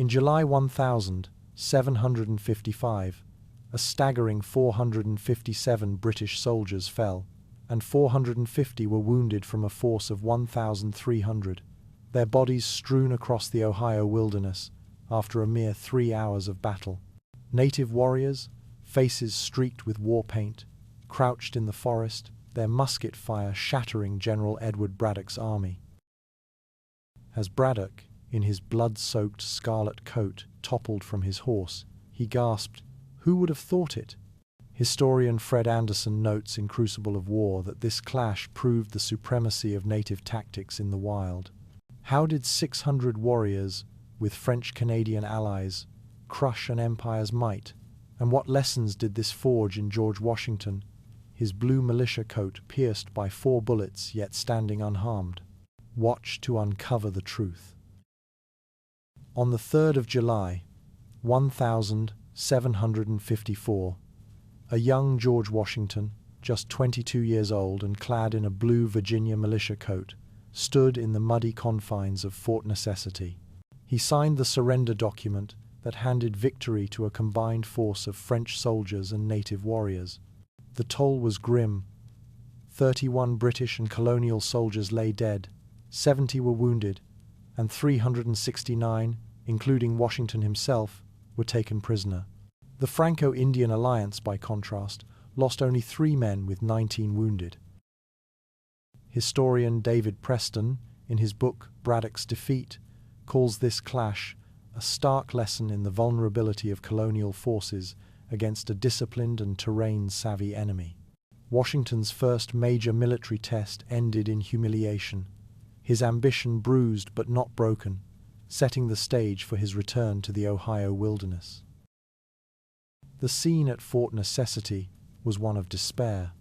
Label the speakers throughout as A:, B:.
A: In July 1755, a staggering 457 British soldiers fell, and 450 were wounded from a force of 1,300, their bodies strewn across the Ohio wilderness after a mere 3 hours of battle. Native warriors, faces streaked with war paint, crouched in the forest, their musket fire shattering General Edward Braddock's army. As Braddock, in his blood-soaked scarlet coat, toppled from his horse, he gasped, "Who would have thought it?" Historian Fred Anderson notes in Crucible of War that this clash proved the supremacy of native tactics in the wild. How did 600 warriors, with French-Canadian allies, crush an empire's might? And what lessons did this forge in George Washington, his blue militia coat pierced by 4 bullets yet standing unharmed? Watch to uncover the truth. On the 3rd of July, 1754, a young George Washington, just 22 years old and clad in a blue Virginia militia coat, stood in the muddy confines of Fort Necessity. He signed the surrender document that handed victory to a combined force of French soldiers and native warriors. The toll was grim. 31 British and colonial soldiers lay dead, 70 were wounded, and 369, including Washington himself, were taken prisoner. The Franco-Indian alliance, by contrast, lost only 3 men with 19 wounded. Historian David Preston, in his book Braddock's Defeat, calls this clash a stark lesson in the vulnerability of colonial forces against a disciplined and terrain-savvy enemy. Washington's first major military test ended in humiliation, his ambition bruised but not broken, setting the stage for his return to the Ohio wilderness. The scene at Fort Necessity was one of despair.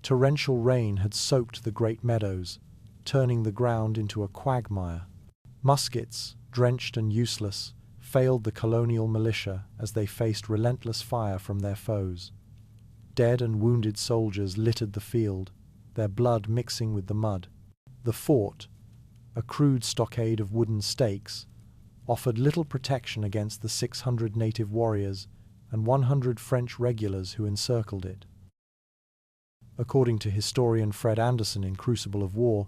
A: Torrential rain had soaked the great meadows, turning the ground into a quagmire. Muskets, drenched and useless, failed the colonial militia as they faced relentless fire from their foes. Dead and wounded soldiers littered the field, their blood mixing with the mud. The fort, a crude stockade of wooden stakes, offered little protection against the 600 native warriors and 100 French regulars who encircled it. According to historian Fred Anderson in Crucible of War,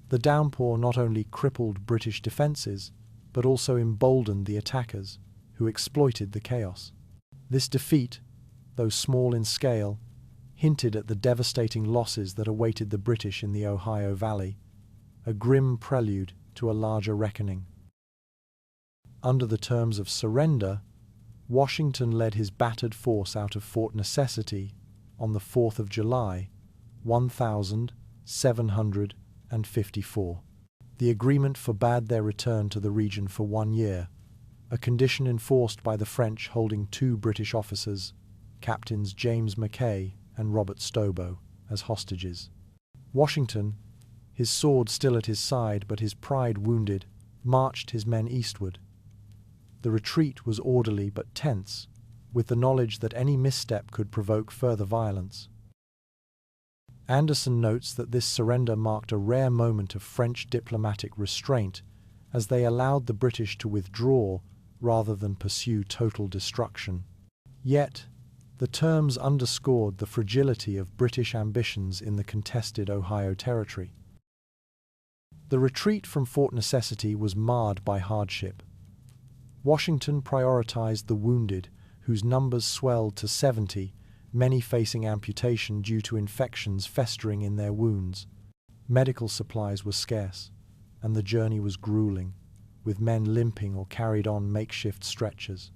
A: the downpour not only crippled British defences, but also emboldened the attackers, who exploited the chaos. This defeat, though small in scale, hinted at the devastating losses that awaited the British in the Ohio Valley, a grim prelude to a larger reckoning. Under the terms of surrender, Washington led his battered force out of Fort Necessity on the 4th of July, 1754. The agreement forbade their return to the region for 1 year, a condition enforced by the French holding 2 British officers, Captains James Mackay and Robert Stobo, as hostages. Washington, his sword still at his side but his pride wounded, marched his men eastward. The retreat was orderly but tense, with the knowledge that any misstep could provoke further violence. Anderson notes that this surrender marked a rare moment of French diplomatic restraint, as they allowed the British to withdraw rather than pursue total destruction. Yet, the terms underscored the fragility of British ambitions in the contested Ohio Territory. The retreat from Fort Necessity was marred by hardship. Washington prioritized the wounded, whose numbers swelled to 70, many facing amputation due to infections festering in their wounds. Medical supplies were scarce, and the journey was grueling, with men limping or carried on makeshift stretchers.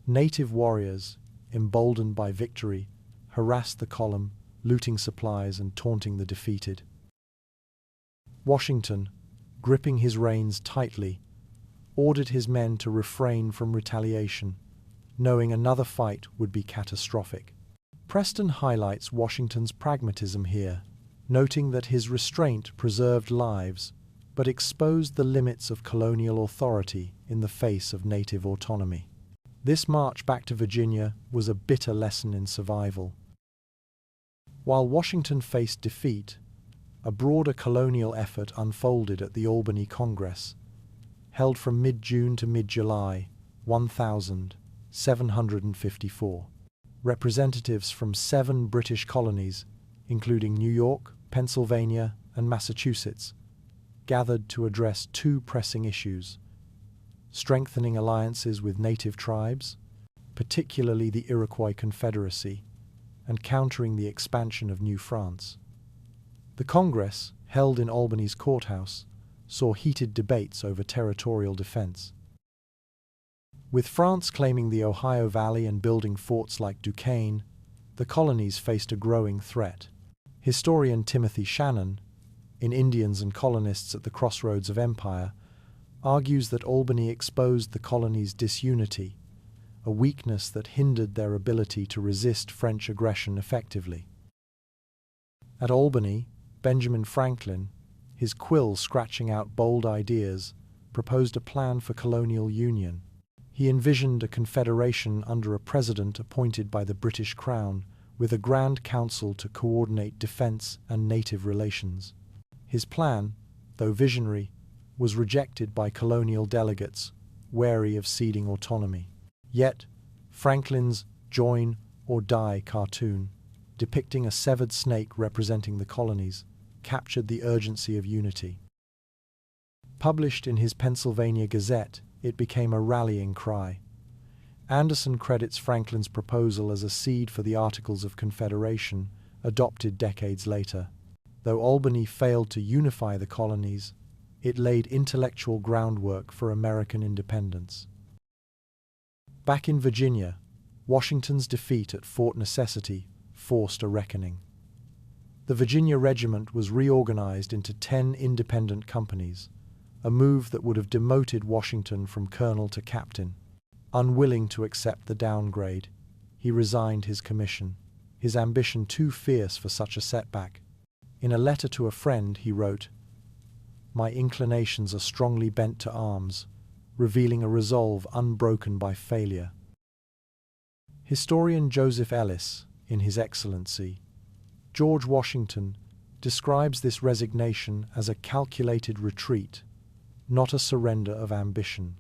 A: Native warriors, emboldened by victory, harassed the column, looting supplies and taunting the defeated. Washington, gripping his reins tightly, ordered his men to refrain from retaliation, knowing another fight would be catastrophic. Preston highlights Washington's pragmatism here, noting that his restraint preserved lives, but exposed the limits of colonial authority in the face of native autonomy. This march back to Virginia was a bitter lesson in survival. While Washington faced defeat, a broader colonial effort unfolded at the Albany Congress. held from mid-June to mid-July 1754. Representatives from 7 British colonies, including New York, Pennsylvania, and Massachusetts, gathered to address 2 pressing issues: strengthening alliances with native tribes, particularly the Iroquois Confederacy, and countering the expansion of New France. The Congress, held in Albany's courthouse, saw heated debates over territorial defense. With France claiming the Ohio Valley and building forts like Duquesne, the colonies faced a growing threat. Historian Timothy Shannon, in Indians and Colonists at the Crossroads of Empire, argues that Albany exposed the colonies' disunity, a weakness that hindered their ability to resist French aggression effectively. At Albany, Benjamin Franklin, his quill scratching out bold ideas, proposed a plan for colonial union. He envisioned a confederation under a president appointed by the British Crown, with a Grand Council to coordinate defense and native relations. His plan, though visionary, was rejected by colonial delegates, wary of ceding autonomy. Yet, Franklin's Join or Die cartoon, depicting a severed snake representing the colonies, captured the urgency of unity. Published in his Pennsylvania Gazette, it became a rallying cry. Anderson credits Franklin's proposal as a seed for the Articles of Confederation, adopted decades later. Though Albany failed to unify the colonies, it laid intellectual groundwork for American independence. Back in Virginia, Washington's defeat at Fort Necessity forced a reckoning. The Virginia Regiment was reorganized into 10 independent companies, a move that would have demoted Washington from colonel to captain. Unwilling to accept the downgrade, he resigned his commission, his ambition too fierce for such a setback. In a letter to a friend, he wrote, "My inclinations are strongly bent to arms, revealing a resolve unbroken by failure." Historian Joseph Ellis, in his Excellency, George Washington, describes this resignation as a calculated retreat, not a surrender of ambition.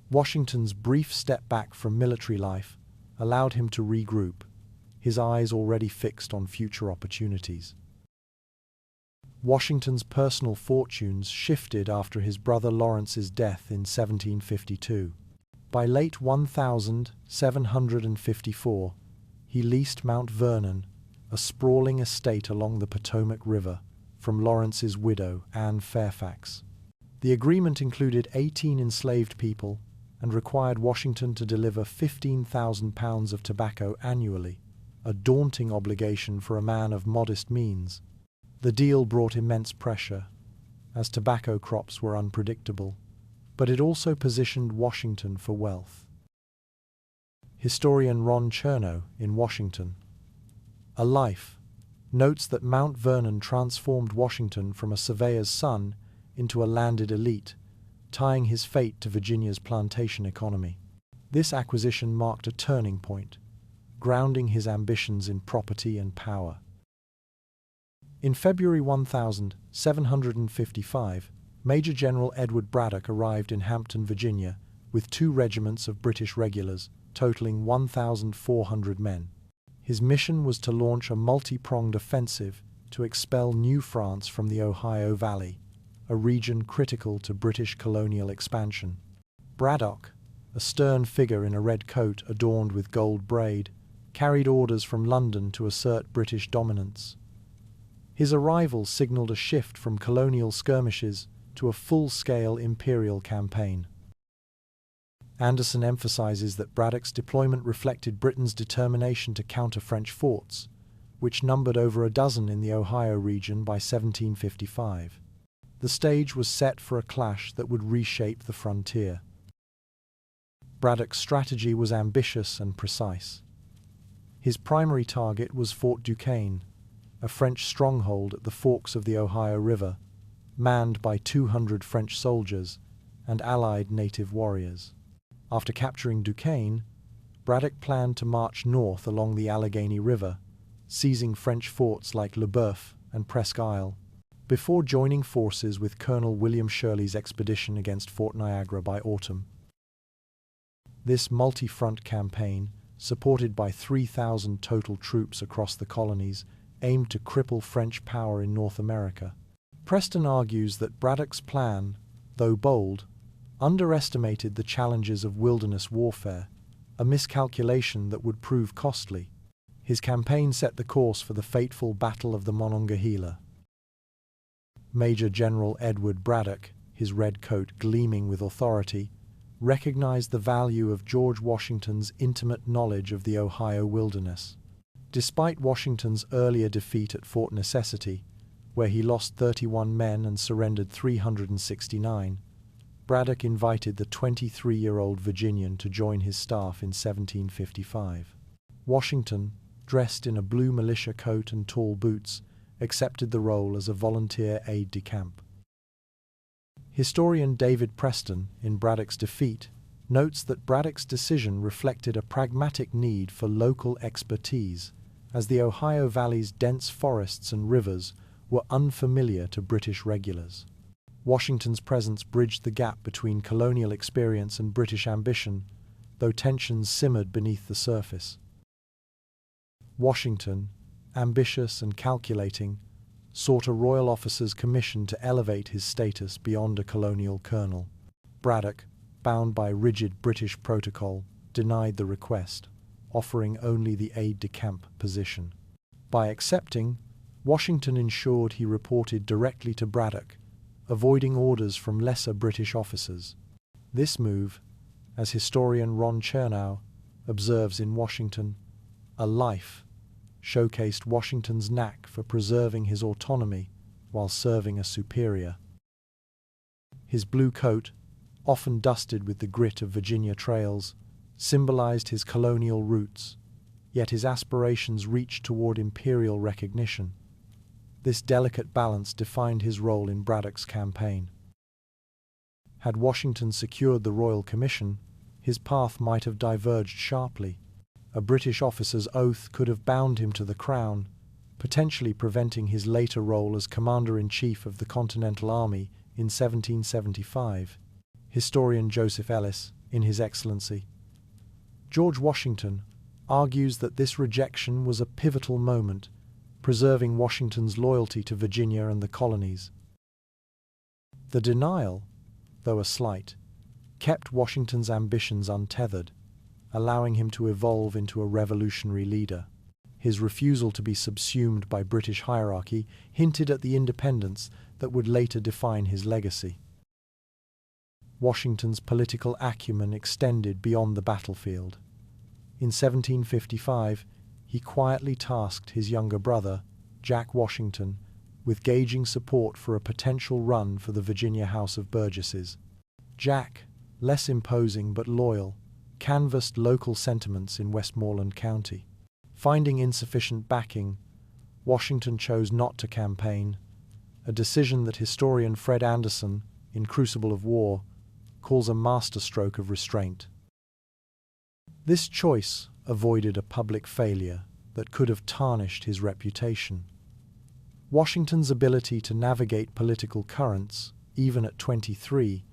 A: Washington's brief step back from military life allowed him to regroup, his eyes already fixed on future opportunities. Washington's personal fortunes shifted after his brother Lawrence's death in 1752. By late 1754, he leased Mount Vernon, a sprawling estate along the Potomac River, from Lawrence's widow, Anne Fairfax. The agreement included 18 enslaved people and required Washington to deliver 15,000 pounds of tobacco annually, a daunting obligation for a man of modest means. The deal brought immense pressure, as tobacco crops were unpredictable, but it also positioned Washington for wealth. Historian Ron Chernow, in Washington, A Life, notes that Mount Vernon transformed Washington from a surveyor's son into a landed elite, tying his fate to Virginia's plantation economy. This acquisition marked a turning point, grounding his ambitions in property and power. In February 1755, Major General Edward Braddock arrived in Hampton, Virginia, with 2 regiments of British regulars, totaling 1,400 men. His mission was to launch a multi-pronged offensive to expel New France from the Ohio Valley, a region critical to British colonial expansion. Braddock, a stern figure in a red coat adorned with gold braid, carried orders from London to assert British dominance. His arrival signaled a shift from colonial skirmishes to a full-scale imperial campaign. Anderson emphasizes that Braddock's deployment reflected Britain's determination to counter French forts, which numbered over a dozen in the Ohio region by 1755. The stage was set for a clash that would reshape the frontier. Braddock's strategy was ambitious and precise. His primary target was Fort Duquesne, a French stronghold at the forks of the Ohio River, manned by 200 French soldiers and allied native warriors. After capturing Duquesne, Braddock planned to march north along the Allegheny River, seizing French forts like Le Boeuf and Presque Isle. before joining forces with Colonel William Shirley's expedition against Fort Niagara by autumn. This multi-front campaign, supported by 3,000 total troops across the colonies, aimed to cripple French power in North America. Preston argues that Braddock's plan, though bold, underestimated the challenges of wilderness warfare, a miscalculation that would prove costly. His campaign set the course for the fateful Battle of the Monongahela. Major General Edward Braddock, his red coat gleaming with authority, recognized the value of George Washington's intimate knowledge of the Ohio wilderness. Despite Washington's earlier defeat at Fort Necessity, where he lost 31 men and surrendered 369, Braddock invited the 23-year-old Virginian to join his staff in 1755. Washington, dressed in a blue militia coat and tall boots, accepted the role as a volunteer aide-de-camp. Historian David Preston, in Braddock's Defeat, notes that Braddock's decision reflected a pragmatic need for local expertise, as the Ohio Valley's dense forests and rivers were unfamiliar to British regulars. Washington's presence bridged the gap between colonial experience and British ambition, though tensions simmered beneath the surface. Washington, ambitious and calculating, sought a royal officer's commission to elevate his status beyond a colonial colonel. Braddock, bound by rigid British protocol, denied the request, offering only the aide-de-camp position. By accepting, Washington ensured he reported directly to Braddock, avoiding orders from lesser British officers. This move, as historian Ron Chernow observes in Washington, A Life, showcased Washington's knack for preserving his autonomy while serving a superior. His blue coat, often dusted with the grit of Virginia trails, symbolized his colonial roots, yet his aspirations reached toward imperial recognition. This delicate balance defined his role in Braddock's campaign. Had Washington secured the Royal Commission, his path might have diverged sharply. A British officer's oath could have bound him to the crown, potentially preventing his later role as Commander-in-Chief of the Continental Army in 1775. Historian Joseph Ellis, in his Excellency, George Washington, argues that this rejection was a pivotal moment, preserving Washington's loyalty to Virginia and the colonies. The denial, though a slight, kept Washington's ambitions untethered, allowing him to evolve into a revolutionary leader. His refusal to be subsumed by British hierarchy hinted at the independence that would later define his legacy. Washington's political acumen extended beyond the battlefield. In 1755, he quietly tasked his younger brother, Jack Washington, with gauging support for a potential run for the Virginia House of Burgesses. Jack, less imposing but loyal, canvassed local sentiments in Westmoreland County. Finding insufficient backing, Washington chose not to campaign, a decision that historian Fred Anderson, in Crucible of War, calls a masterstroke of restraint. This choice avoided a public failure that could have tarnished his reputation. Washington's ability to navigate political currents, even at 23,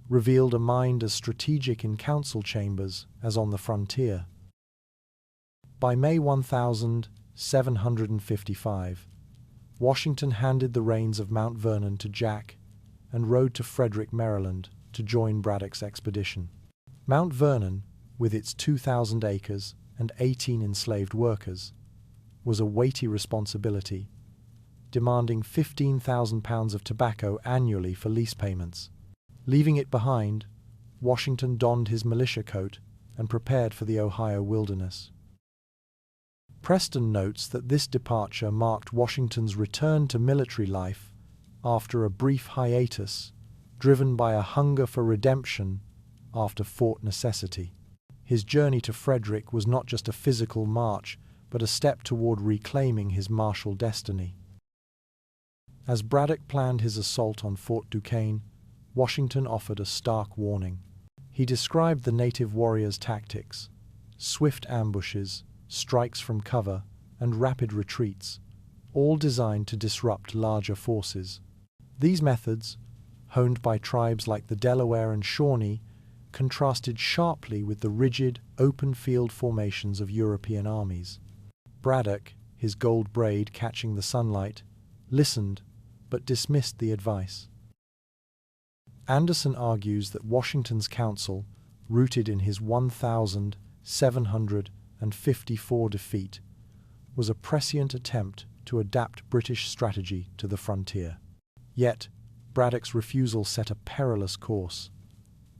A: revealed a mind as strategic in council chambers as on the frontier. By May 1755, Washington handed the reins of Mount Vernon to Jack and rode to Frederick, Maryland, to join Braddock's expedition. Mount Vernon, with its 2,000 acres and 18 enslaved workers, was a weighty responsibility, demanding 15,000 pounds of tobacco annually for lease payments. Leaving it behind, Washington donned his militia coat and prepared for the Ohio wilderness. Preston notes that this departure marked Washington's return to military life after a brief hiatus, driven by a hunger for redemption after Fort Necessity. His journey to Frederick was not just a physical march, but a step toward reclaiming his martial destiny. As Braddock planned his assault on Fort Duquesne, Washington offered a stark warning. He described the native warriors' tactics: swift ambushes, strikes from cover, and rapid retreats, all designed to disrupt larger forces. These methods, honed by tribes like the Delaware and Shawnee, contrasted sharply with the rigid, open-field formations of European armies. Braddock, his gold braid catching the sunlight, listened but dismissed the advice. Anderson argues that Washington's counsel, rooted in his 1,754 defeat, was a prescient attempt to adapt British strategy to the frontier. Yet, Braddock's refusal set a perilous course,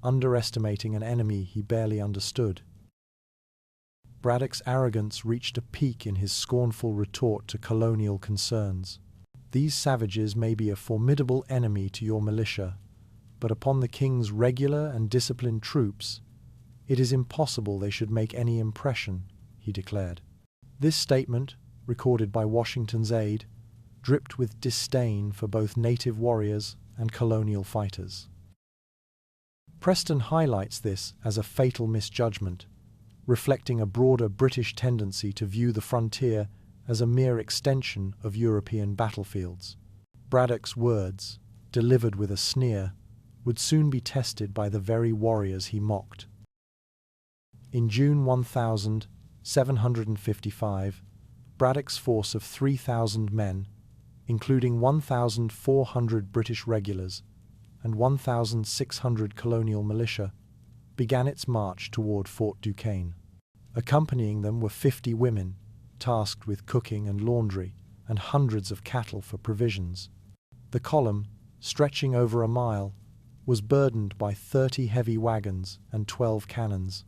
A: underestimating an enemy he barely understood. Braddock's arrogance reached a peak in his scornful retort to colonial concerns. "These savages may be a formidable enemy to your militia, but upon the king's regular and disciplined troops, it is impossible they should make any impression," he declared. This statement, recorded by Washington's aide, dripped with disdain for both native warriors and colonial fighters. Preston highlights this as a fatal misjudgment, reflecting a broader British tendency to view the frontier as a mere extension of European battlefields. Braddock's words, delivered with a sneer, would soon be tested by the very warriors he mocked. In June 1755, Braddock's force of 3,000 men, including 1,400 British regulars and 1,600 colonial militia, began its march toward Fort Duquesne. Accompanying them were 50 women, tasked with cooking and laundry, and hundreds of cattle for provisions. The column, stretching over a mile, was burdened by 30 heavy wagons and 12 cannons,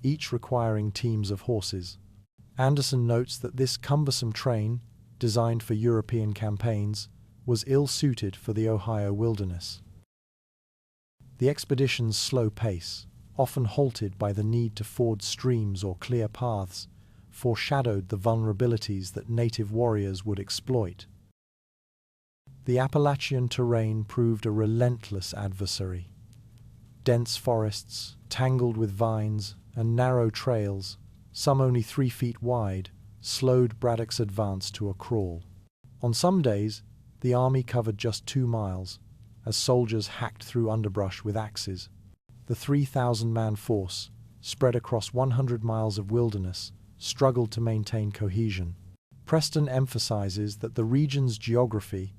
A: each requiring teams of horses. Anderson notes that this cumbersome train, designed for European campaigns, was ill-suited for the Ohio wilderness. The expedition's slow pace, often halted by the need to ford streams or clear paths, foreshadowed the vulnerabilities that native warriors would exploit. The Appalachian terrain proved a relentless adversary. Dense forests, tangled with vines, and narrow trails, some only 3 feet wide, slowed Braddock's advance to a crawl. On some days, the army covered just 2 miles, as soldiers hacked through underbrush with axes. The 3,000-man force, spread across 100 miles of wilderness, struggled to maintain cohesion. Preston emphasizes that the region's geography,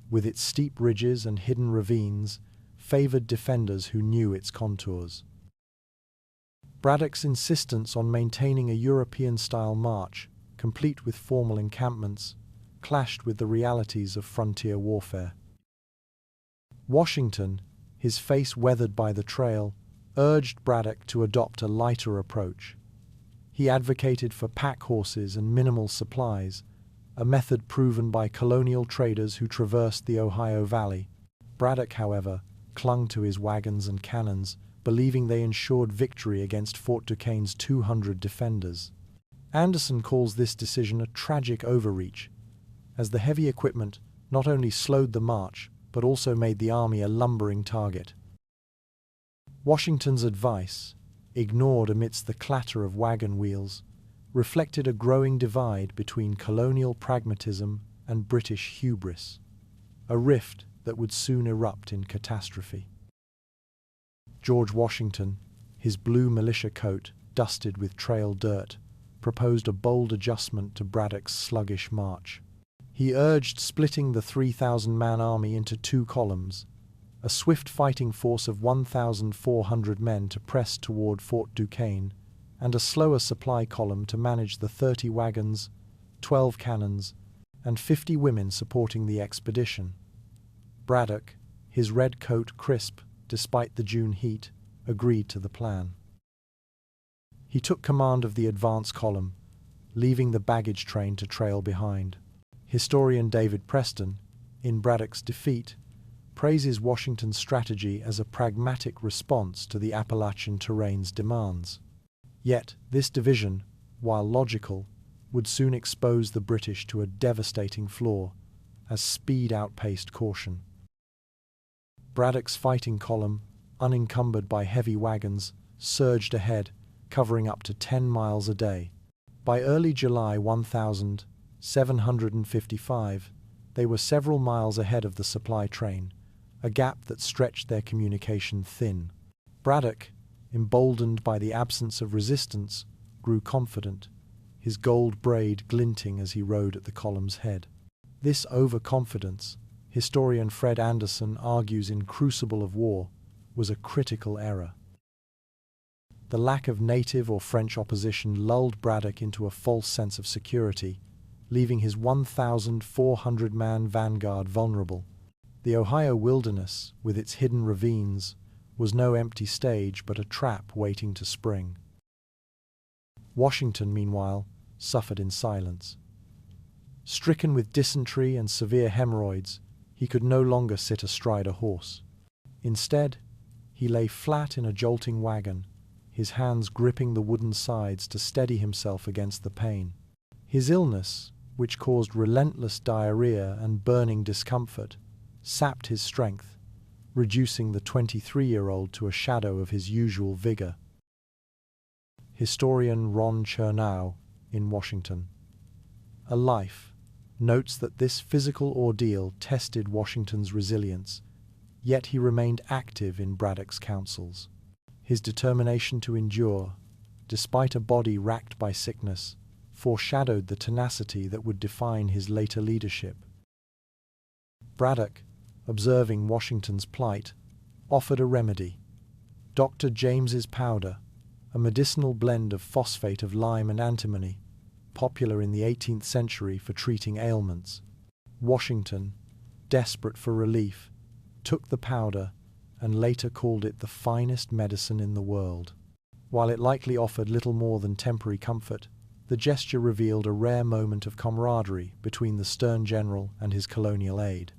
A: with its steep ridges and hidden ravines, favored defenders who knew its contours. Braddock's insistence on maintaining a European-style march, complete with formal encampments, clashed with the realities of frontier warfare. Washington, his face weathered by the trail, urged Braddock to adopt a lighter approach. He advocated for pack horses and minimal supplies, a method proven by colonial traders who traversed the Ohio Valley. Braddock, however, clung to his wagons and cannons, believing they ensured victory against Fort Duquesne's 200 defenders. Anderson calls this decision a tragic overreach, as the heavy equipment not only slowed the march, but also made the army a lumbering target. Washington's advice, ignored amidst the clatter of wagon wheels, reflected a growing divide between colonial pragmatism and British hubris, a rift that would soon erupt in catastrophe. George Washington, his blue militia coat dusted with trail dirt, proposed a bold adjustment to Braddock's sluggish march. He urged splitting the 3,000-man army into 2 columns, a swift fighting force of 1,400 men to press toward Fort Duquesne, and a slower supply column to manage the 30 wagons, 12 cannons, and 50 women supporting the expedition. Braddock, his red coat crisp despite the June heat, agreed to the plan. He took command of the advance column, leaving the baggage train to trail behind. Historian David Preston, in Braddock's defeat, praises Washington's strategy as a pragmatic response to the Appalachian terrain's demands. Yet this division, while logical, would soon expose the British to a devastating flaw, as speed outpaced caution. Braddock's fighting column, unencumbered by heavy wagons, surged ahead, covering up to 10 miles a day. By early July 1000, 755, they were several miles ahead of the supply train, a gap that stretched their communication thin. Braddock, emboldened by the absence of resistance, grew confident, his gold braid glinting as he rode at the column's head. This overconfidence, historian Fred Anderson argues in Crucible of War, was a critical error. The lack of native or French opposition lulled Braddock into a false sense of security, leaving his 1,400-man vanguard vulnerable. The Ohio wilderness, with its hidden ravines, was no empty stage but a trap waiting to spring. Washington, meanwhile, suffered in silence. Stricken with dysentery and severe hemorrhoids, he could no longer sit astride a horse. Instead, he lay flat in a jolting wagon, his hands gripping the wooden sides to steady himself against the pain. His illness, which caused relentless diarrhea and burning discomfort, sapped his strength, reducing the 23-year-old to a shadow of his usual vigor. Historian Ron Chernow, in Washington, A Life, notes that this physical ordeal tested Washington's resilience, yet he remained active in Braddock's counsels. His determination to endure, despite a body racked by sickness, foreshadowed the tenacity that would define his later leadership. Braddock, observing Washington's plight, offered a remedy: Dr. James's powder, a medicinal blend of phosphate of lime and antimony, popular in the 18th century for treating ailments. Washington, desperate for relief, took the powder and later called it the finest medicine in the world. While it likely offered little more than temporary comfort, the gesture revealed a rare moment of camaraderie between the stern general and his colonial aide.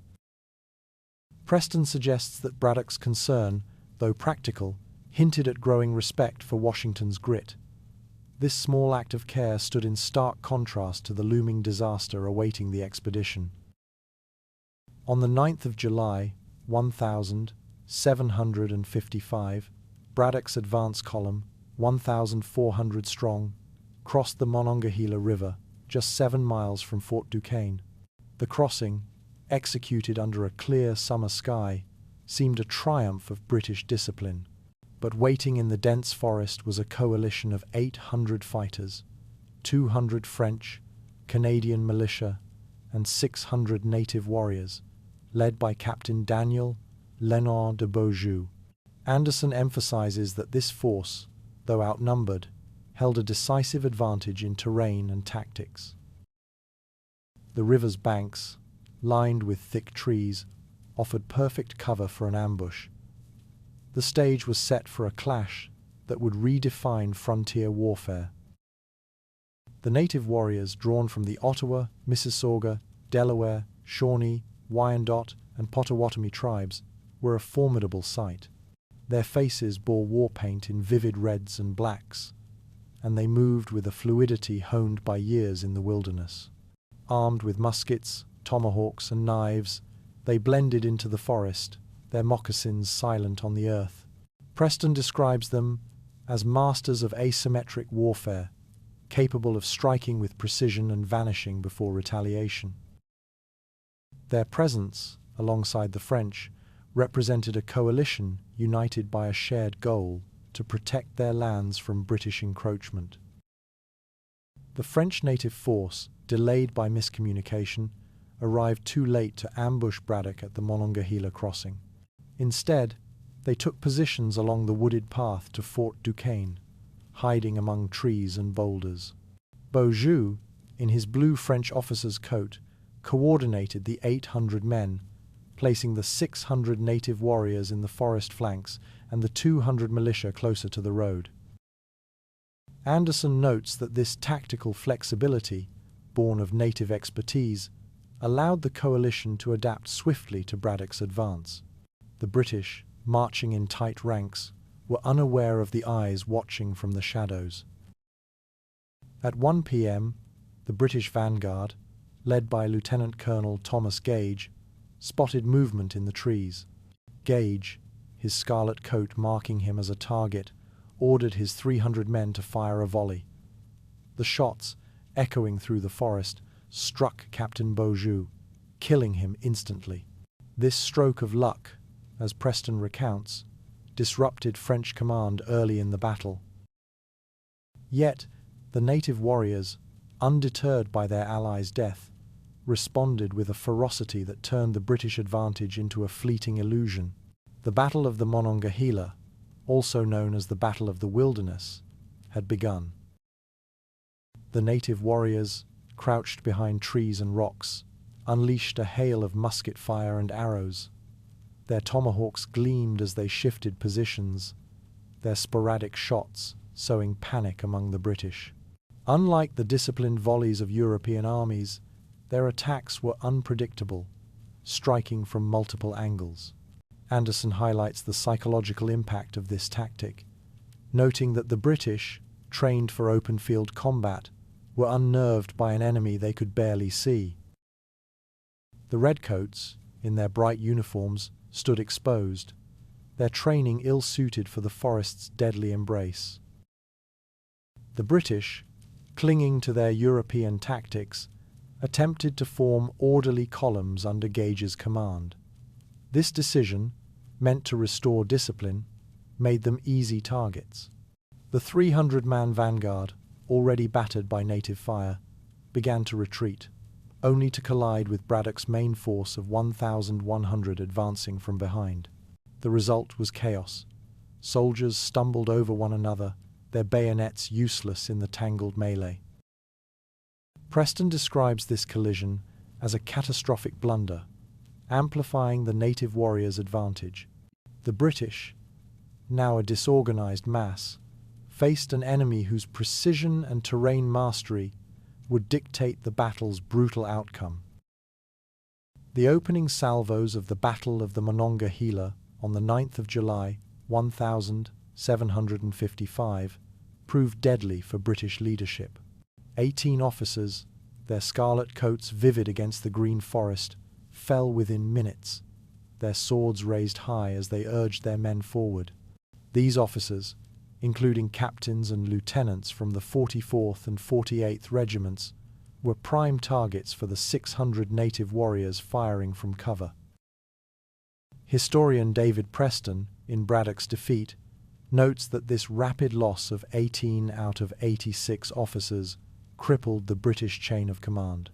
A: Preston suggests that Braddock's concern, though practical, hinted at growing respect for Washington's grit. This small act of care stood in stark contrast to the looming disaster awaiting the expedition. On the 9th of July, 1755, Braddock's advance column, 1,400 strong, crossed the Monongahela River, just 7 miles from Fort Duquesne. The crossing, executed under a clear summer sky, seemed a triumph of British discipline. But waiting in the dense forest was a coalition of 800 fighters, 200 French, Canadian militia, and 600 native warriors, led by Captain Daniel Lenon de Beaujeu. Anderson emphasizes that this force, though outnumbered, held a decisive advantage in terrain and tactics. The river's banks, lined with thick trees, offered perfect cover for an ambush. The stage was set for a clash that would redefine frontier warfare. The native warriors, drawn from the Ottawa, Mississauga, Delaware, Shawnee, Wyandot, and Potawatomi tribes, were a formidable sight. Their faces bore war paint in vivid reds and blacks, and they moved with a fluidity honed by years in the wilderness. Armed with muskets, tomahawks, and knives, they blended into the forest, their moccasins silent on the earth. Preston describes them as masters of asymmetric warfare, capable of striking with precision and vanishing before retaliation. Their presence, alongside the French, represented a coalition united by a shared goal to protect their lands from British encroachment. The French native force, delayed by miscommunication, arrived too late to ambush Braddock at the Monongahela crossing. Instead, they took positions along the wooded path to Fort Duquesne, hiding among trees and boulders. Beaujeu, in his blue French officer's coat, coordinated the 800 men, placing the 600 native warriors in the forest flanks and the 200 militia closer to the road. Anderson notes that this tactical flexibility, born of native expertise, allowed the coalition to adapt swiftly to Braddock's advance. The British, marching in tight ranks, were unaware of the eyes watching from the shadows. At 1 p.m., the British vanguard, led by Lieutenant Colonel Thomas Gage, spotted movement in the trees. Gage, his scarlet coat marking him as a target, ordered his 300 men to fire a volley. The shots, echoing through the forest, struck Captain Beaujeu, killing him instantly. This stroke of luck, as Preston recounts, disrupted French command early in the battle. Yet, the native warriors, undeterred by their allies' death, responded with a ferocity that turned the British advantage into a fleeting illusion. The Battle of the Monongahela, also known as the Battle of the Wilderness, had begun. The native warriors, crouched behind trees and rocks, unleashed a hail of musket fire and arrows. Their tomahawks gleamed as they shifted positions, their sporadic shots sowing panic among the British. Unlike the disciplined volleys of European armies, their attacks were unpredictable, striking from multiple angles. Anderson highlights the psychological impact of this tactic, noting that the British, trained for open-field combat, were unnerved by an enemy they could barely see. The redcoats, in their bright uniforms, stood exposed, their training ill-suited for the forest's deadly embrace. The British, clinging to their European tactics, attempted to form orderly columns under Gage's command. This decision, meant to restore discipline, made them easy targets. The 300-man vanguard, already battered by native fire, began to retreat, only to collide with Braddock's main force of 1,100 advancing from behind. The result was chaos. Soldiers stumbled over one another, their bayonets useless in the tangled melee. Preston describes this collision as a catastrophic blunder, amplifying the native warriors' advantage. The British, now a disorganized mass, faced an enemy whose precision and terrain mastery would dictate the battle's brutal outcome. The opening salvos of the Battle of the Monongahela on the 9th of July, 1755, proved deadly for British leadership. 18 officers, their scarlet coats vivid against the green forest, fell within minutes, their swords raised high as they urged their men forward. These officers, including captains and lieutenants from the 44th and 48th regiments, were prime targets for the 600 native warriors firing from cover. Historian David Preston, in Braddock's defeat, notes that this rapid loss of 18 out of 86 officers crippled the British chain of command.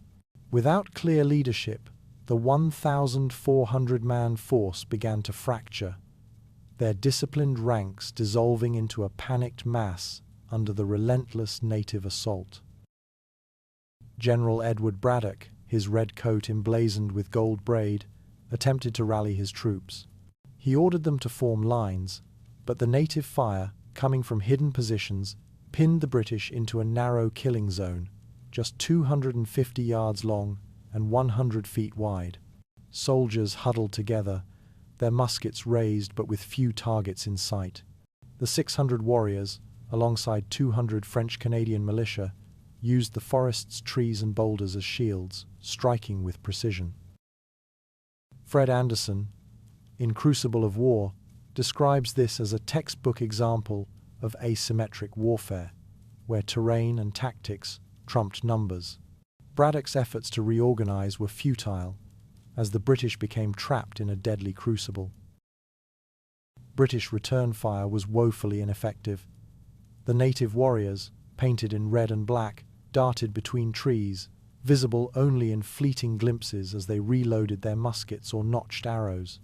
A: Without clear leadership, the 1,400-man force began to fracture, their disciplined ranks dissolving into a panicked mass under the relentless native assault. General Edward Braddock, his red coat emblazoned with gold braid, attempted to rally his troops. He ordered them to form lines, but the native fire, coming from hidden positions, pinned the British into a narrow killing zone, just 250 yards long and 100 feet wide. Soldiers huddled together, their muskets raised but with few targets in sight. The 600 warriors, alongside 200 French-Canadian militia, used the forest's trees and boulders as shields, striking with precision. Fred Anderson, in Crucible of War, describes this as a textbook example of asymmetric warfare, where terrain and tactics trumped numbers. Braddock's efforts to reorganize were futile, as the British became trapped in a deadly crucible. British return fire was woefully ineffective. The native warriors, painted in red and black, darted between trees, visible only in fleeting glimpses as they reloaded their muskets or notched arrows.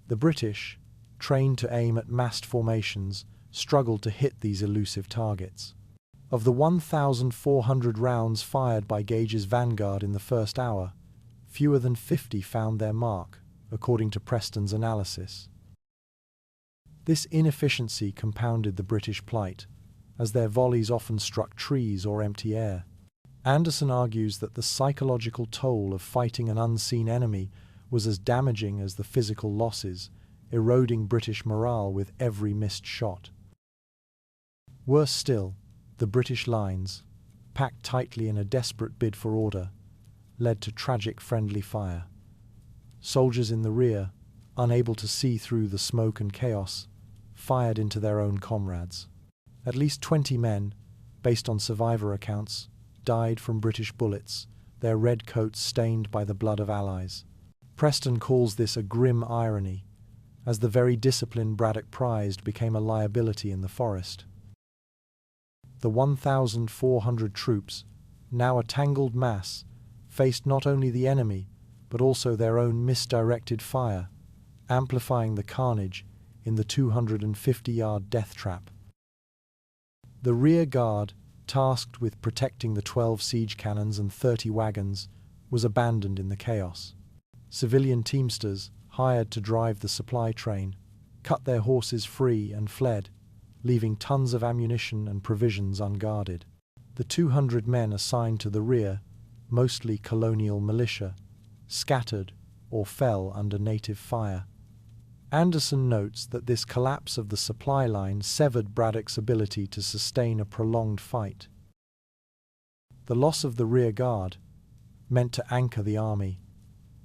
A: The British, trained to aim at massed formations, struggled to hit these elusive targets. Of the 1,400 rounds fired by Gage's vanguard in the first hour, fewer than 50 found their mark, according to Preston's analysis. This inefficiency compounded the British plight, as their volleys often struck trees or empty air. Anderson argues that the psychological toll of fighting an unseen enemy was as damaging as the physical losses, eroding British morale with every missed shot. Worse still, the British lines, packed tightly in a desperate bid for order, led to tragic friendly fire. Soldiers in the rear, unable to see through the smoke and chaos, fired into their own comrades. At least 20 men, based on survivor accounts, died from British bullets, their red coats stained by the blood of allies. Preston calls this a grim irony, as the very discipline Braddock prized became a liability in the forest. The 1,400 troops, now a tangled mass, faced not only the enemy, but also their own misdirected fire, amplifying the carnage in the 250-yard death trap. The rear guard, tasked with protecting the 12 siege cannons and 30 wagons, was abandoned in the chaos. Civilian teamsters, hired to drive the supply train, cut their horses free and fled, leaving tons of ammunition and provisions unguarded. The 200 men assigned to the rear, mostly colonial militia, scattered or fell under native fire. Anderson notes that this collapse of the supply line severed Braddock's ability to sustain a prolonged fight. The loss of the rear guard, meant to anchor the army,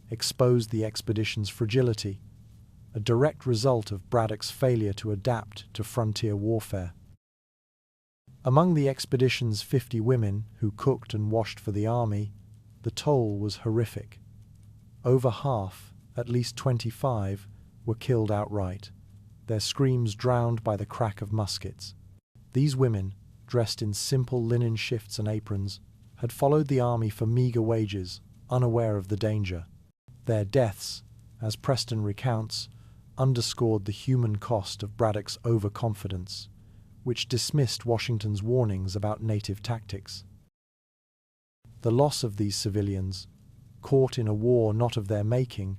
A: exposed the expedition's fragility, a direct result of Braddock's failure to adapt to frontier warfare. Among the expedition's 50 women who cooked and washed for the army, the toll was horrific. Over half, at least 25, were killed outright, their screams drowned by the crack of muskets. These women, dressed in simple linen shifts and aprons, had followed the army for meagre wages, unaware of the danger. Their deaths, as Preston recounts, underscored the human cost of Braddock's overconfidence, which dismissed Washington's warnings about native tactics. The loss of these civilians, caught in a war not of their making,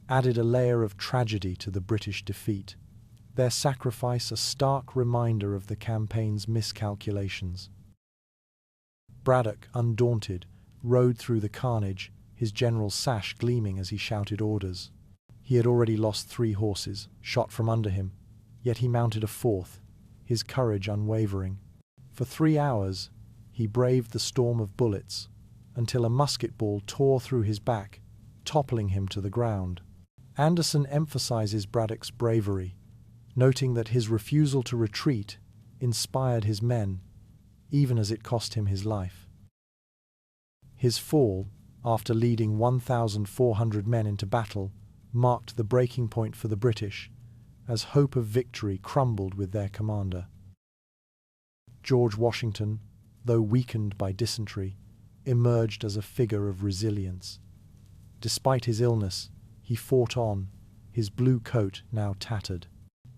A: added a layer of tragedy to the British defeat, their sacrifice a stark reminder of the campaign's miscalculations. Braddock, undaunted, rode through the carnage, his general's sash gleaming as he shouted orders. He had already lost 3 horses, shot from under him, yet he mounted a 4th, his courage unwavering. For 3 hours, he braved the storm of bullets, until a musket ball tore through his back, toppling him to the ground. Anderson emphasizes Braddock's bravery, noting that his refusal to retreat inspired his men, even as it cost him his life. His fall, after leading 1,400 men into battle, marked the breaking point for the British, as hope of victory crumbled with their commander. George Washington, though weakened by dysentery, emerged as a figure of resilience. Despite his illness, he fought on, his blue coat now tattered.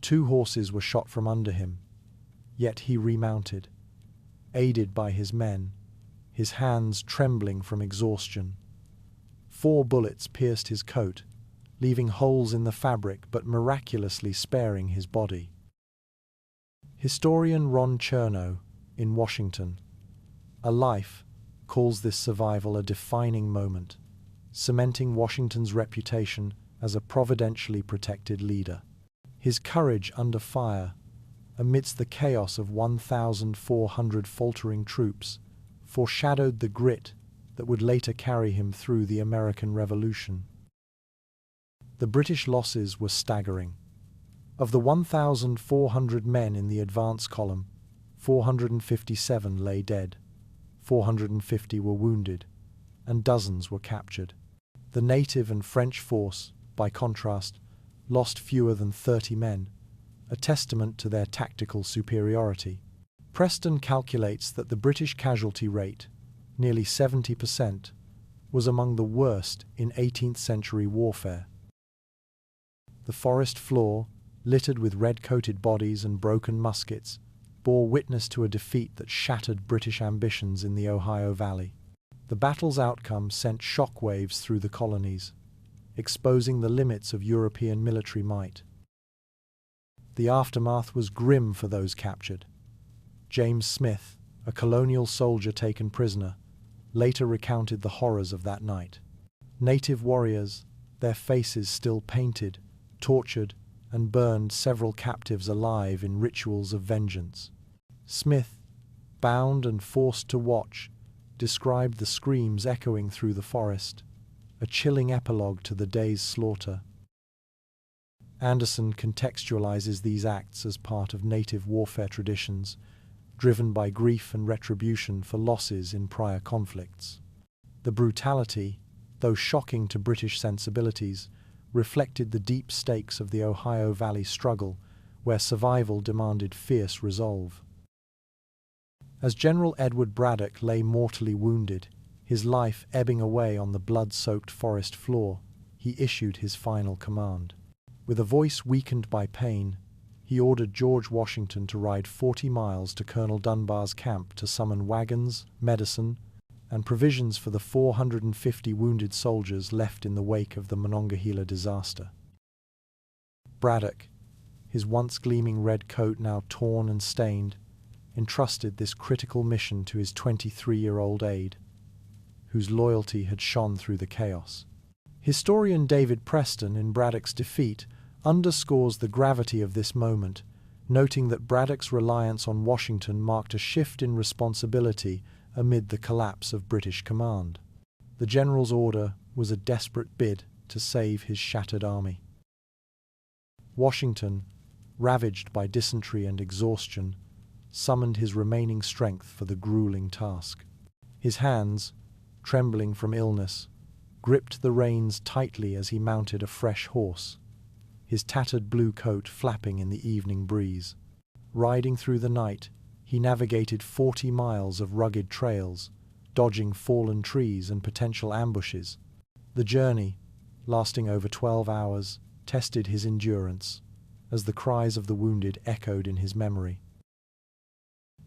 A: 2 horses were shot from under him, yet he remounted, aided by his men, his hands trembling from exhaustion. 4 bullets pierced his coat, leaving holes in the fabric but miraculously sparing his body. Historian Ron Chernow, in Washington, A Life, calls this survival a defining moment, cementing Washington's reputation as a providentially protected leader. His courage under fire, amidst the chaos of 1,400 faltering troops, foreshadowed the grit that would later carry him through the American Revolution. The British losses were staggering. Of the 1,400 men in the advance column, 457 lay dead, 450 were wounded, and dozens were captured. The native and French force, by contrast, lost fewer than 30 men, a testament to their tactical superiority. Preston calculates that the British casualty rate, nearly 70%, was among the worst in 18th century warfare. The forest floor, littered with red-coated bodies and broken muskets, bore witness to a defeat that shattered British ambitions in the Ohio Valley. The battle's outcome sent shockwaves through the colonies, exposing the limits of European military might. The aftermath was grim for those captured. James Smith, a colonial soldier taken prisoner, later recounted the horrors of that night. Native warriors, their faces still painted, tortured, and burned several captives alive in rituals of vengeance. Smith, bound and forced to watch, described the screams echoing through the forest, a chilling epilogue to the day's slaughter. Anderson contextualizes these acts as part of native warfare traditions, driven by grief and retribution for losses in prior conflicts. The brutality, though shocking to British sensibilities, reflected the deep stakes of the Ohio Valley struggle, where survival demanded fierce resolve. As General Edward Braddock lay mortally wounded, his life ebbing away on the blood-soaked forest floor, he issued his final command. With a voice weakened by pain, he ordered George Washington to ride 40 miles to Colonel Dunbar's camp to summon wagons, medicine, and provisions for the 450 wounded soldiers left in the wake of the Monongahela disaster. Braddock, his once gleaming red coat now torn and stained, entrusted this critical mission to his 23-year-old aide, whose loyalty had shone through the chaos. Historian David Preston, in Braddock's defeat, underscores the gravity of this moment, noting that Braddock's reliance on Washington marked a shift in responsibility amid the collapse of British command. The general's order was a desperate bid to save his shattered army. Washington, ravaged by dysentery and exhaustion, summoned his remaining strength for the grueling task. His hands, trembling from illness, gripped the reins tightly as he mounted a fresh horse, his tattered blue coat flapping in the evening breeze. Riding through the night, he navigated 40 miles of rugged trails, dodging fallen trees and potential ambushes. The journey, lasting over 12 hours, tested his endurance, as the cries of the wounded echoed in his memory.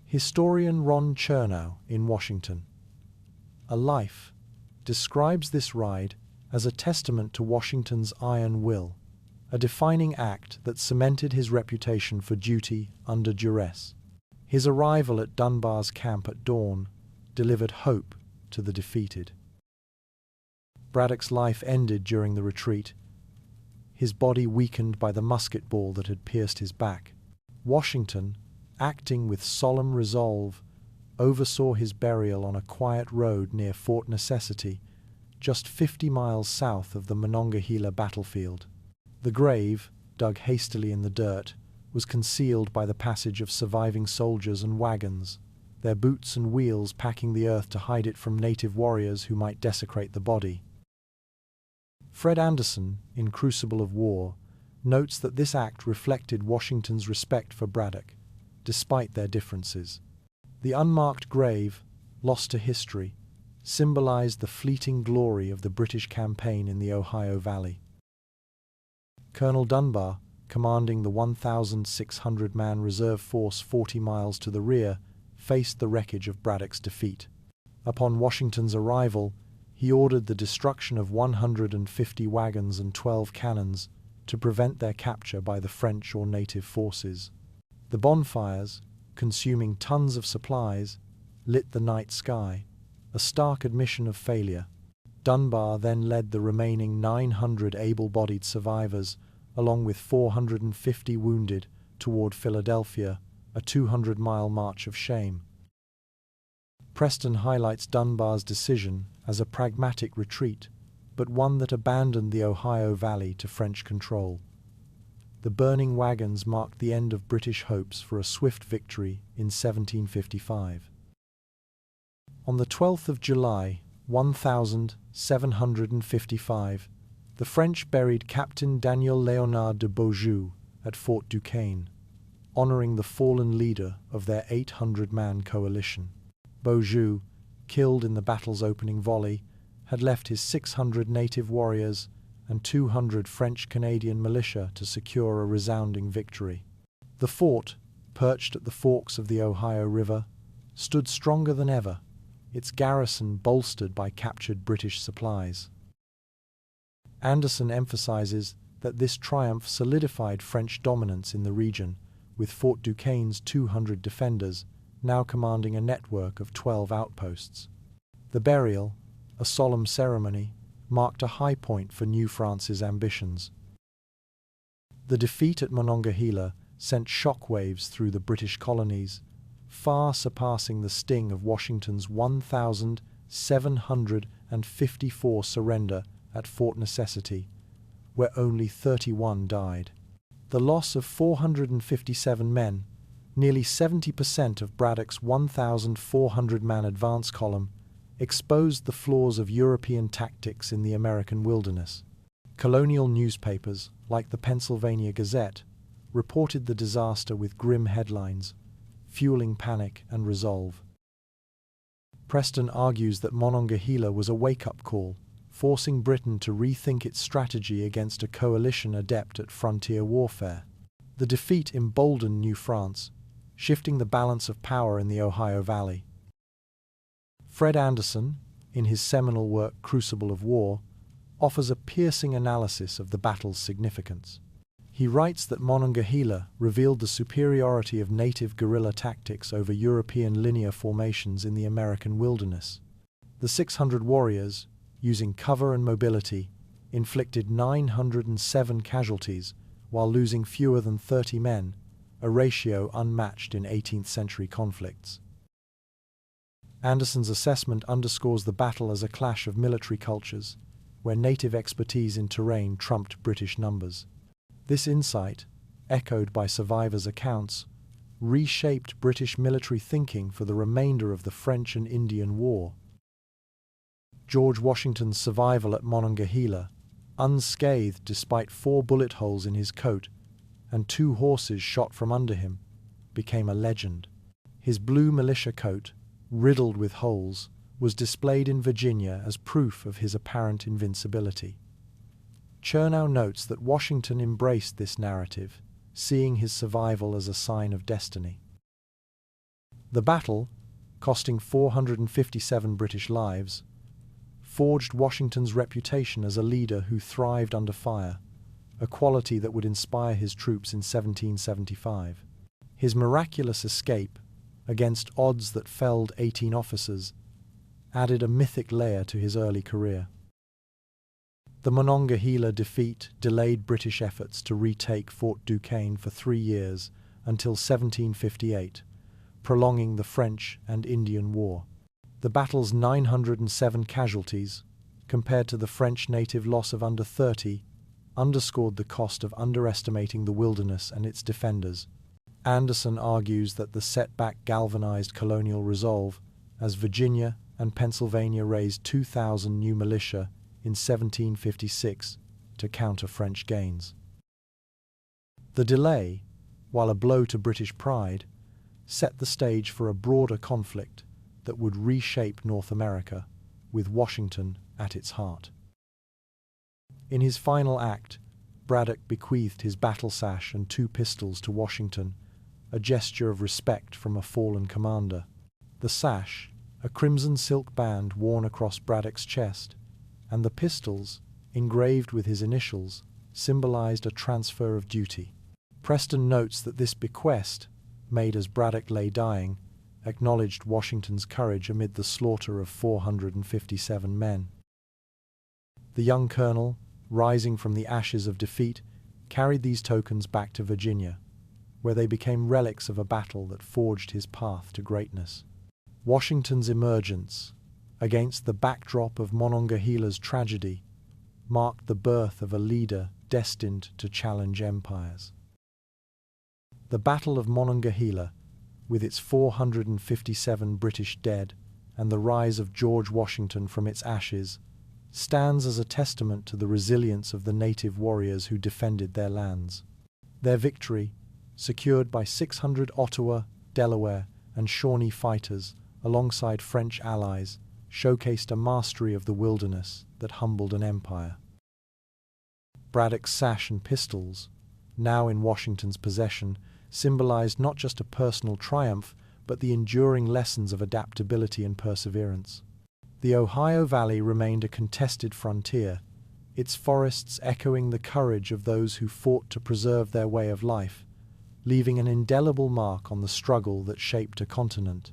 A: Historian Ron Chernow, in Washington, A Life, describes this ride as a testament to Washington's iron will, a defining act that cemented his reputation for duty under duress. His arrival at Dunbar's camp at dawn delivered hope to the defeated. Braddock's life ended during the retreat, his body weakened by the musket ball that had pierced his back. Washington, acting with solemn resolve, oversaw his burial on a quiet road near Fort Necessity, just 50 miles south of the Monongahela battlefield. The grave, dug hastily in the dirt, was concealed by the passage of surviving soldiers and wagons, their boots and wheels packing the earth to hide it from native warriors who might desecrate the body. Fred Anderson, in Crucible of War, notes that this act reflected Washington's respect for Braddock, despite their differences. The unmarked grave, lost to history, symbolized the fleeting glory of the British campaign in the Ohio Valley. Colonel Dunbar, commanding the 1,600-man reserve force 40 miles to the rear, faced the wreckage of Braddock's defeat. Upon Washington's arrival, he ordered the destruction of 150 wagons and 12 cannons to prevent their capture by the French or native forces. The bonfires, consuming tons of supplies, lit the night sky, a stark admission of failure. Dunbar then led the remaining 900 able-bodied survivors, along with 450 wounded, toward Philadelphia, a 200-mile march of shame. Preston highlights Dunbar's decision as a pragmatic retreat, but one that abandoned the Ohio Valley to French control. The burning wagons marked the end of British hopes for a swift victory in 1755. On the 12th of July, 1755, the French buried Captain Daniel Léonard de Beaujeu at Fort Duquesne, honoring the fallen leader of their 800-man coalition. Beaujeu, killed in the battle's opening volley, had left his 600 native warriors and 200 French-Canadian militia to secure a resounding victory. The fort, perched at the forks of the Ohio River, stood stronger than ever, its garrison bolstered by captured British supplies. Anderson emphasizes that this triumph solidified French dominance in the region, with Fort Duquesne's 200 defenders now commanding a network of 12 outposts. The burial, a solemn ceremony, marked a high point for New France's ambitions. The defeat at Monongahela sent shockwaves through the British colonies, far surpassing the sting of Washington's 1,754 surrender at Fort Necessity, where only 31 died. The loss of 457 men, nearly 70% of Braddock's 1,400-man advance column, exposed the flaws of European tactics in the American wilderness. Colonial newspapers, like the Pennsylvania Gazette, reported the disaster with grim headlines, fueling panic and resolve. Preston argues that Monongahela was a wake-up call, forcing Britain to rethink its strategy against a coalition adept at frontier warfare. The defeat emboldened New France, shifting the balance of power in the Ohio Valley. Fred Anderson, in his seminal work Crucible of War, offers a piercing analysis of the battle's significance. He writes that Monongahela revealed the superiority of native guerrilla tactics over European linear formations in the American wilderness. The 600 warriors, using cover and mobility, inflicted 907 casualties while losing fewer than 30 men, a ratio unmatched in 18th century conflicts. Anderson's assessment underscores the battle as a clash of military cultures, where native expertise in terrain trumped British numbers. This insight, echoed by survivors' accounts, reshaped British military thinking for the remainder of the French and Indian War. George Washington's survival at Monongahela, unscathed despite 4 bullet holes in his coat and 2 horses shot from under him, became a legend. His blue militia coat, riddled with holes, was displayed in Virginia as proof of his apparent invincibility. Chernow notes that Washington embraced this narrative, seeing his survival as a sign of destiny. The battle, costing 457 British lives, forged Washington's reputation as a leader who thrived under fire, a quality that would inspire his troops in 1775. His miraculous escape, against odds that felled 18 officers, added a mythic layer to his early career. The Monongahela defeat delayed British efforts to retake Fort Duquesne for 3 years until 1758, prolonging the French and Indian War. The battle's 907 casualties, compared to the French native loss of under 30, underscored the cost of underestimating the wilderness and its defenders. Anderson argues that the setback galvanized colonial resolve, as Virginia and Pennsylvania raised 2,000 new militia in 1756 to counter French gains. The delay, while a blow to British pride, set the stage for a broader conflict that would reshape North America, with Washington at its heart. In his final act, Braddock bequeathed his battle sash and 2 pistols to Washington, a gesture of respect from a fallen commander. The sash, a crimson silk band worn across Braddock's chest, and the pistols, engraved with his initials, symbolized a transfer of duty. Preston notes that this bequest, made as Braddock lay dying, acknowledged Washington's courage amid the slaughter of 457 men. The young colonel, rising from the ashes of defeat, carried these tokens back to Virginia, where they became relics of a battle that forged his path to greatness. Washington's emergence, against the backdrop of Monongahela's tragedy, marked the birth of a leader destined to challenge empires. The Battle of Monongahela, with its 457 British dead and the rise of George Washington from its ashes, stands as a testament to the resilience of the native warriors who defended their lands. Their victory, secured by 600 Ottawa, Delaware, and Shawnee fighters alongside French allies, showcased a mastery of the wilderness that humbled an empire. Braddock's sash and pistols, now in Washington's possession, symbolized not just a personal triumph, but the enduring lessons of adaptability and perseverance. The Ohio Valley remained a contested frontier, its forests echoing the courage of those who fought to preserve their way of life, leaving an indelible mark on the struggle that shaped a continent.